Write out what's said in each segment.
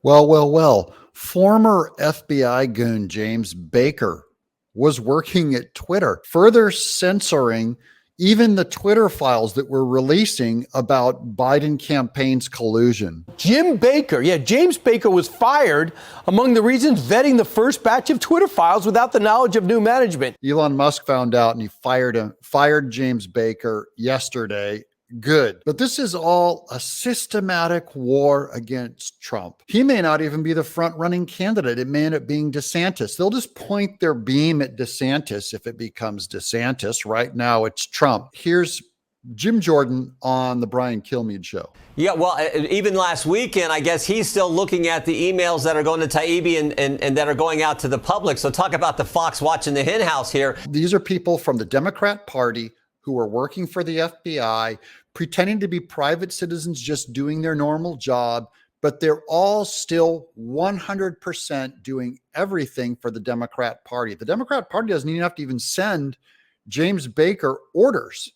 Well. Former FBI goon James Baker was working at Twitter, further censoring even the Twitter files that were releasing about Biden campaign's collusion. James Baker was fired among the reasons vetting the first batch of Twitter files without the knowledge of new management. Elon Musk found out and he fired James Baker yesterday. Good. But this is all a systematic war against Trump. He may not even be the front-running candidate. It may end up being DeSantis. They'll just point their beam at DeSantis if it becomes DeSantis. Right now, it's Trump. Here's Jim Jordan on the Brian Kilmeade show. Yeah, well, even last weekend, I guess he's still looking at the emails that are going to Taibbi and that are going out to the public. So talk about the fox watching the hen house here. These are people from the Democrat Party who are working for the FBI, pretending to be private citizens just doing their normal job, but they're all still 100% doing everything for the Democrat Party. The Democrat Party doesn't even have to even send James Baker orders.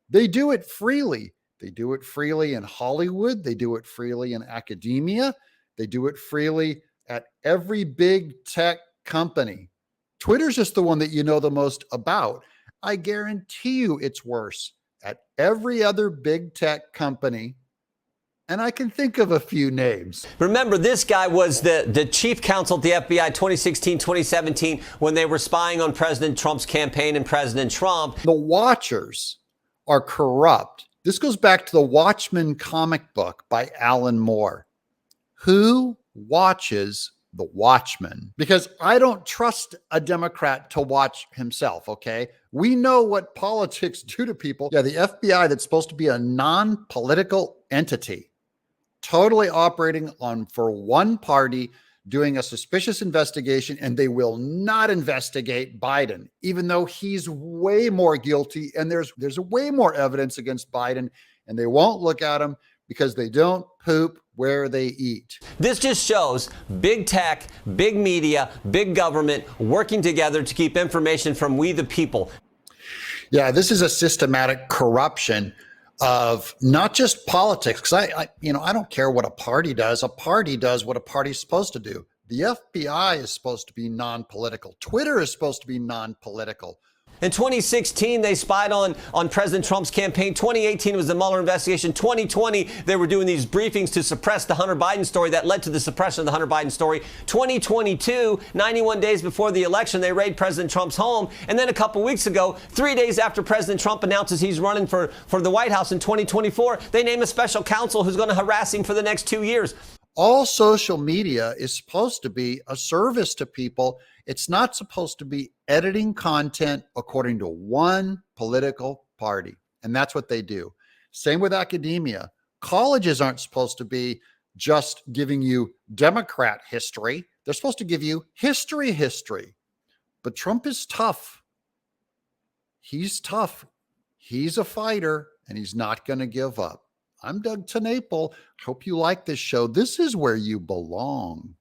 They do it freely. They do it freely in Hollywood. They do it freely in academia. They do it freely at every big tech company. Twitter's just the one that you know the most about. I guarantee you it's worse at every other big tech company. And I can think of a few names. Remember, this guy was the chief counsel at the FBI 2016, 2017, when they were spying on President Trump's campaign and President Trump. The Watchers are corrupt. This goes back to the Watchmen comic book by Alan Moore. Who watches the Watchmen? Because I don't trust a Democrat to watch himself, okay? We know what politics do to people. Yeah, the FBI, that's supposed to be a non-political entity, totally operating for one party, doing a suspicious investigation, and they will not investigate Biden, even though he's way more guilty, and there's way more evidence against Biden, and they won't look at him because they don't poop where they eat. This just shows big tech, big media, big government working together to keep information from we the people. Yeah, this is a systematic corruption of not just politics, because I don't care what a party does. A party does what a party's supposed to do. The FBI is supposed to be non-political. Twitter is supposed to be non-political. In 2016, they spied on President Trump's campaign. 2018 was the Mueller investigation. 2020, they were doing these briefings to suppress the Hunter Biden story that led to the suppression of the Hunter Biden story. 2022, 91 days before the election, they raid President Trump's home. And then a couple weeks ago, 3 days after President Trump announces he's running for the White House in 2024, they name a special counsel who's going to harass him for the next 2 years. All social media is supposed to be a service to people. It's not supposed to be editing content according to one political party. And that's what they do. Same with academia. Colleges aren't supposed to be just giving you Democrat history. They're supposed to give you history. But Trump is tough. He's tough. He's a fighter, and he's not going to give up. I'm Doug TenNapel. Hope you like this show. This is where you belong.